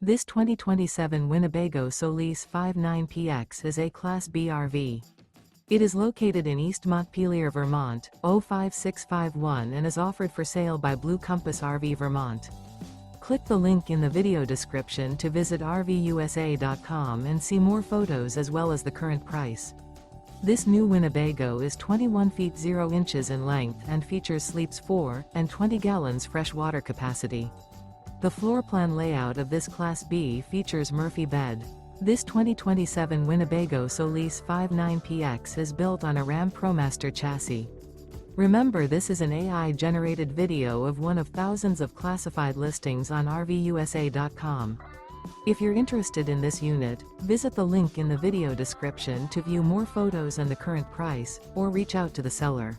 This 2027 Winnebago Solis 59PX is a Class B RV. It is located in East Montpelier, Vermont, 05651 and is offered for sale by Blue Compass RV Vermont. Click the link in the video description to visit RVUSA.com and see more photos as well as the current price. This new Winnebago is 21 feet 0 inches in length and features sleeps 4 and 20 gallons fresh water capacity. The floor plan layout of this Class B features Murphy bed. This 2027 Winnebago Solis 59PX is built on a Ram ProMaster chassis. Remember, this is an AI-generated video of one of thousands of classified listings on RVUSA.com. If you're interested in this unit, visit the link in the video description to view more photos and the current price, or reach out to the seller.